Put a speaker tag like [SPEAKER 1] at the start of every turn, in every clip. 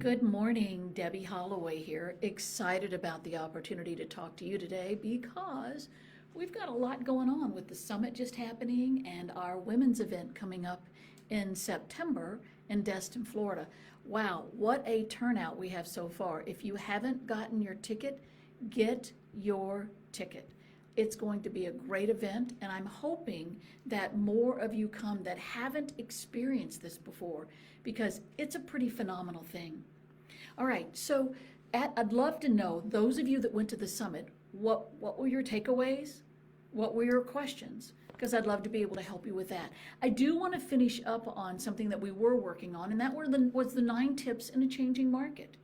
[SPEAKER 1] Good morning, Debbie Holloway here. Excited about the opportunity to talk to you today because we've got a lot going on with the summit just happening and our women's event coming up in September in Destin, Florida. Wow, what a turnout we have so far. If you haven't gotten your ticket, get your ticket. It's going to be a great event, and I'm hoping that more of you come that haven't experienced this before because it's a pretty phenomenal thing. All right, so I'd love to know, those of you that went to the summit, what were your takeaways? What were your questions? Because I'd love to be able to help you with that. I do want to finish up on something that we were working on, and that was the 9 tips in a changing market.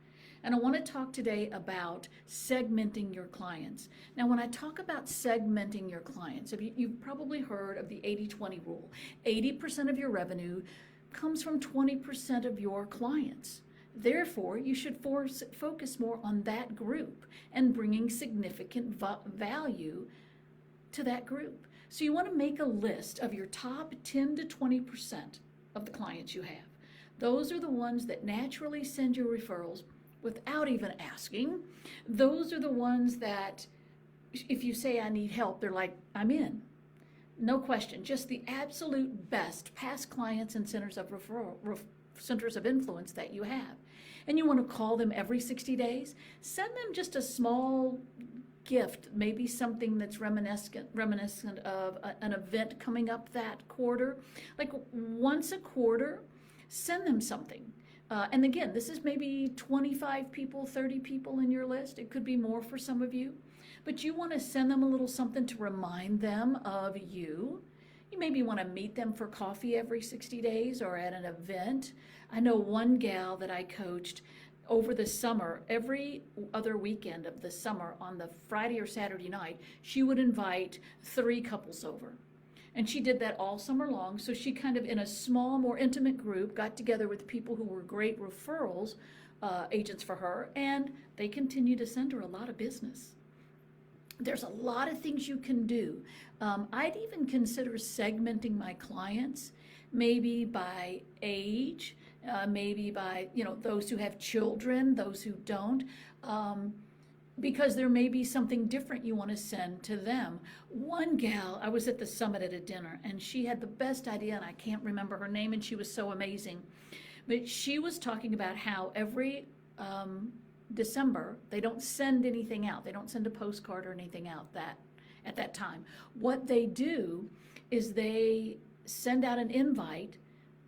[SPEAKER 1] And I want to talk today about segmenting your clients. Now, when I talk about segmenting your clients, you've probably heard of the 80-20 rule. 80% of your revenue comes from 20% of your clients. Therefore, you should focus more on that group and bringing significant value to that group. So you want to make a list of your top 10 to 20% of the clients you have. Those are the ones that naturally send you referrals without even asking. Those are the ones that if you say I need help, they're like, I'm in. No question, just the absolute best past clients and centers of influence that you have. And you want to call them every 60 days. Send them just a small gift, maybe something that's reminiscent of an event coming up that quarter. Like once a quarter, send them something. And again, this is maybe 25 people, 30 people in your list. It could be more for some of you. But you want to send them a little something to remind them of you. You maybe want to meet them for coffee every 60 days or at an event. I know one gal that I coached over the summer, every other weekend of the summer on the Friday or Saturday night, she would invite 3 couples over. And she did that all summer long. So she kind of in a small, more intimate group got together with people who were great referrals agents for her, and they continue to send her a lot of business. There's a lot of things you can do. I'd even consider segmenting my clients, maybe by age, maybe by those who have children, those who don't, because there may be something different you want to send to them. One gal, I was at the summit at a dinner, and she had the best idea, and I can't remember her name, and she was so amazing. But she was talking about how every December, they don't send anything out. They don't send a postcard or anything out at that time. What they do is they send out an invite,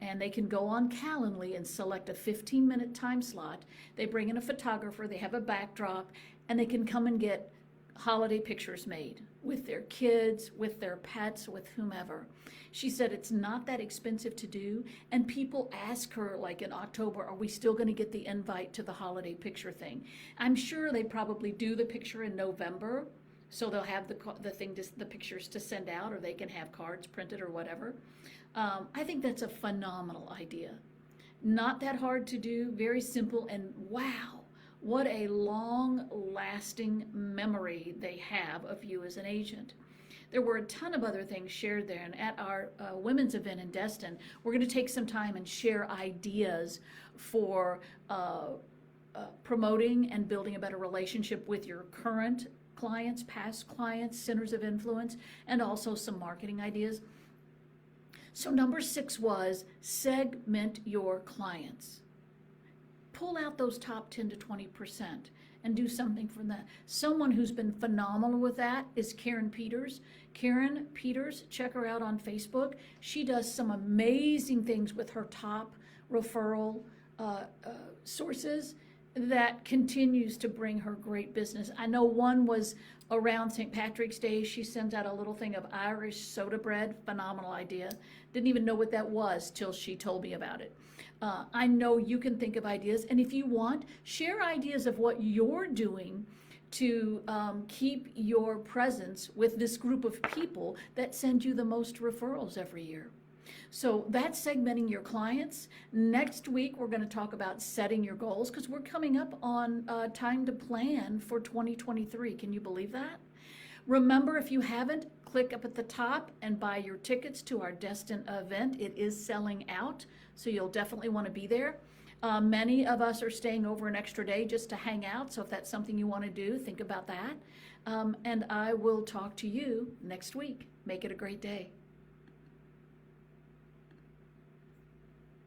[SPEAKER 1] and they can go on Calendly and select a 15-minute time slot. They bring in a photographer, they have a backdrop, and they can come and get holiday pictures made with their kids, with their pets, with whomever. She said it's not that expensive to do, and people ask her, like in October, are we still going to get the invite to the holiday picture thing? I'm sure they probably do the picture in November, so they'll have the pictures to send out, or they can have cards printed or whatever. I think that's a phenomenal idea. Not that hard to do, very simple, and wow, what a long-lasting memory they have of you as an agent. There were a ton of other things shared there, and at our women's event in Destin, we're going to take some time and share ideas for promoting and building a better relationship with your current clients, past clients, centers of influence, and also some marketing ideas. So number 6 was segment your clients. Pull out those top 10 to 20% and do something from that. Someone who's been phenomenal with that is Karen Peters. Karen Peters, check her out on Facebook. She does some amazing things with her top referral sources that continues to bring her great business. I know one was around St. Patrick's Day. She sends out a little thing of Irish soda bread. Phenomenal idea. Didn't even know what that was till she told me about it. I know you can think of ideas, and if you want, share ideas of what you're doing to keep your presence with this group of people that send you the most referrals every year. So that's segmenting your clients. Next week, we're going to talk about setting your goals because we're coming up on time to plan for 2023. Can you believe that? Remember, if you haven't, click up at the top and buy your tickets to our Destin event. It is selling out, so you'll definitely want to be there. Many of us are staying over an extra day just to hang out, so if that's something you want to do, think about that. And I will talk to you next week. Make it a great day.